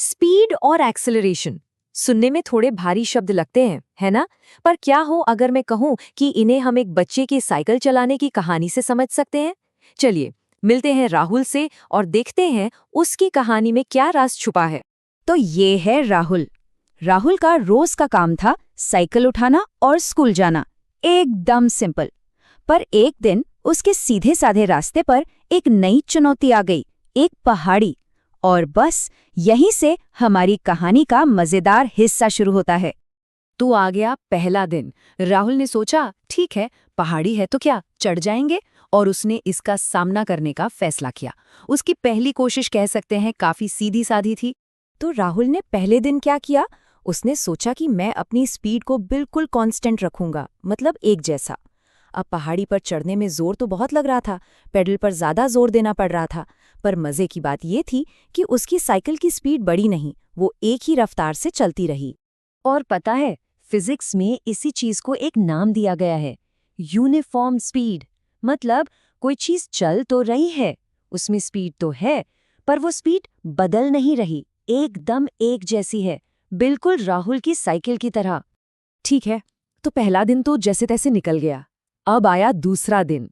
Speed और acceleration सुनने में थोड़े भारी शब्द लगते हैं, है ना? पर क्या हो अगर मैं कहूं कि इन्हें हम एक बच्चे की साइकिल चलाने की कहानी से समझ सकते हैं? चलिए, मिलते हैं राहुल से और देखते हैं उसकी कहानी में क्या राज छुपा है। तो ये है राहुल। राहुल का रोज का काम था साइकिल उठाना और स्कूल जाना, एकदम सिंपल। पर एक दिन उसके सीधे साधे रास्ते पर एक नई चुनौती आ गई, एक पहाड़ी। और बस यहीं से हमारी कहानी का मजेदार हिस्सा शुरू होता है। तो आ गया पहला दिन। राहुल ने सोचा, ठीक है, पहाड़ी है तो क्या, चढ़ जाएंगे। और उसने इसका सामना करने का फैसला किया। उसकी पहली कोशिश कह सकते हैं काफी सीधी साधी थी। तो राहुल ने पहले दिन क्या किया? उसने सोचा कि मैं अपनी स्पीड को बिल्कुल कांस्टेंट रखूंगा, मतलब एक जैसा। अब पहाड़ी पर चढ़ने में जोर तो बहुत लग रहा था, पेडल पर ज्यादा जोर देना पड़ रहा था। पर मजे की बात ये थी कि उसकी साइकिल की स्पीड बढ़ी नहीं, वो एक ही रफ्तार से चलती रही। और पता है, फिजिक्स में इसी चीज को एक नाम दिया गया है, यूनिफॉर्म स्पीड। मतलब कोई चीज चल तो रही है, उसमें स्पीड तो है, पर वो स्पीड बदल नहीं रही, एकदम एक जैसी है, बिल्कुल राहुल की साइकिल की तरह। ठीक है, तो पहला दिन तो जैसे तैसे निकल गया। अब आया दूसरा दिन।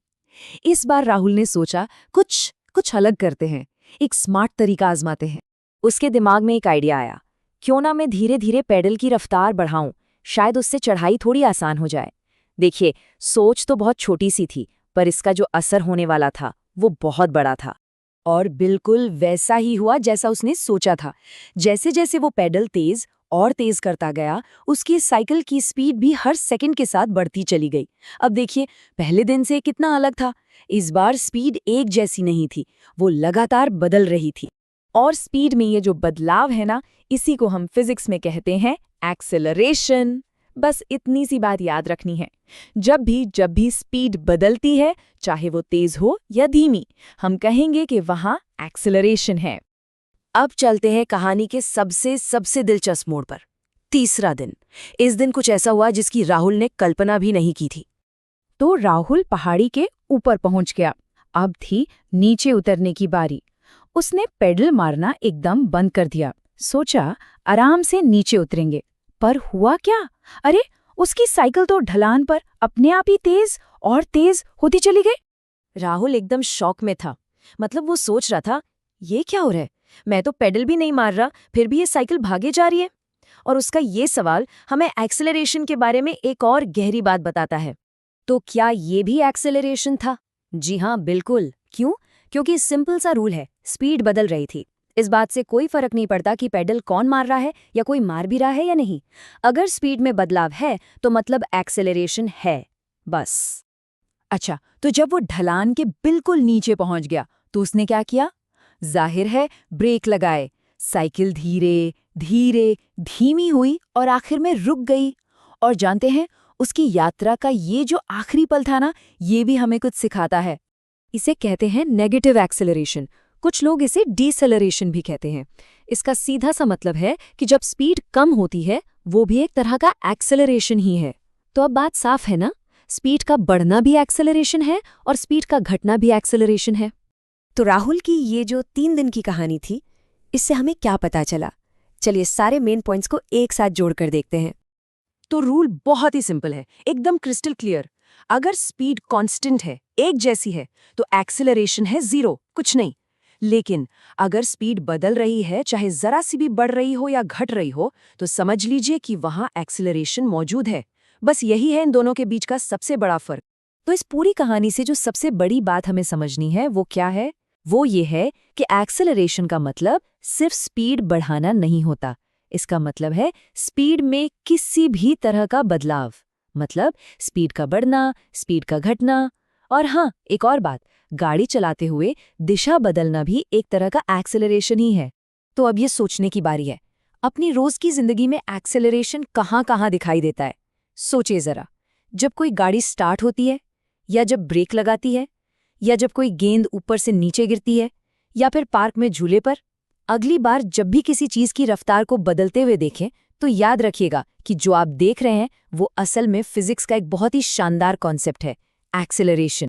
इस बार राहुल ने सोचा कुछ अलग करते हैं, एक स्मार्ट तरीका आजमाते हैं। उसके दिमाग में एक आइडिया आया, क्यों ना मैं धीरे धीरे पेडल की रफ्तार बढ़ाऊं, शायद उससे चढ़ाई थोड़ी आसान हो जाए। देखिए, सोच तो बहुत छोटी सी थी, पर इसका जो असर होने वाला था वो बहुत बड़ा था। और बिल्कुल वैसा ही हुआ जैसा उसने सोचा था। जैसे जैसे वो पेडल तेज और तेज करता गया, उसकी साइकिल की स्पीड भी हर सेकंड के साथ बढ़ती चली गई। अब देखिए, पहले दिन से कितना अलग था। इस बार स्पीड एक जैसी नहीं थी, वो लगातार बदल रही थी। और स्पीड में ये जो बदलाव है ना, इसी को हम फिजिक्स में कहते हैं एक्सेलरेशन। बस इतनी सी बात याद रखनी है। जब भी स्पीड बदलती है, चाहे वो तेज हो या धीमी, हम कहेंगे कि वहां एक्सेलरेशन है। अब चलते हैं कहानी के सबसे दिलचस्प मोड़ पर। तीसरा दिन। इस दिन कुछ ऐसा हुआ जिसकी राहुल ने कल्पना भी नहीं की थी। तो राहुल पहाड़ी के ऊपर पहुंच गया। अब थी नीचे उतरने की बारी। उसने पेडल मारना एकदम बंद कर दिया। सोचा आराम से नीचे उतरेंगे। पर हुआ क्या? अरे, उसकी साइकिल तो ढलान पर अपने आप ही तेज और तेज होती चली गई। राहुल एकदम शॉक में था। मतलब वो सोच रहा था, ये क्या हो रहा है, मैं तो पेडल भी नहीं मार रहा, फिर भी ये साइकिल भागे जा रही है। और उसका ये सवाल हमें एक्सेलरेशन के बारे में एक और गहरी बात बताता है। तो क्या ये भी एक्सेलरेशन था? जी हाँ, बिल्कुल। क्यों? क्योंकि सिंपल सा रूल है, स्पीड बदल रही थी। इस बात से कोई फर्क नहीं पड़ता कि पेडल कौन मार रहा है या कोई मार भी रहा है या नहीं। अगर स्पीड में बदलाव है तो मतलब एक्सेलरेशन है, बस। अच्छा, तो जब वो ढलान के बिल्कुल नीचे पहुंच गया तो उसने क्या किया? जाहिर है, ब्रेक लगाए। साइकिल धीरे धीरे धीमी हुई और आखिर में रुक गई। और जानते हैं, उसकी यात्रा का ये जो आखिरी पल था ना, ये भी हमें कुछ सिखाता है। इसे कहते हैं नेगेटिव एक्सेलरेशन। कुछ लोग इसे डीसेलरेशन भी कहते हैं। इसका सीधा सा मतलब है कि जब स्पीड कम होती है, वो भी एक तरह का एक्सेलरेशन ही है। तो अब बात साफ है ना, स्पीड का बढ़ना भी एक्सेलरेशन है और स्पीड का घटना भी एक्सेलरेशन है। तो राहुल की ये जो 3 दिन की कहानी थी, इससे हमें क्या पता चला? चलिए सारे मेन पॉइंट्स को एक साथ जोड़कर देखते हैं। तो रूल बहुत ही सिंपल है, एकदम क्रिस्टल क्लियर। अगर स्पीड कांस्टेंट है, एक जैसी है, तो एक्सेलरेशन है 0, कुछ नहीं। लेकिन अगर स्पीड बदल रही है, चाहे जरा सी भी बढ़ रही हो या घट रही हो, तो समझ लीजिए कि वहां एक्सेलरेशन मौजूद है। बस यही है इन दोनों के बीच का सबसे बड़ा फर्क। तो इस पूरी कहानी से जो सबसे बड़ी बात हमें समझनी है वो क्या है? वो ये है कि एक्सेलरेशन का मतलब सिर्फ स्पीड बढ़ाना नहीं होता। इसका मतलब है स्पीड में किसी भी तरह का बदलाव, मतलब स्पीड का बढ़ना, स्पीड का घटना। और हाँ, एक और बात, गाड़ी चलाते हुए दिशा बदलना भी एक तरह का एक्सेलरेशन ही है। तो अब ये सोचने की बारी है, अपनी रोज की जिंदगी में एक्सेलरेशन कहाँ कहाँ दिखाई देता है? सोचिए जरा। जब कोई गाड़ी स्टार्ट होती है, या जब ब्रेक लगाती है, या जब कोई गेंद ऊपर से नीचे गिरती है, या फिर पार्क में झूले पर। अगली बार जब भी किसी चीज की रफ्तार को बदलते हुए देखें, तो याद रखिएगा कि जो आप देख रहे हैं वो असल में फिजिक्स का एक बहुत ही शानदार कॉन्सेप्ट है, एक्सेलरेशन।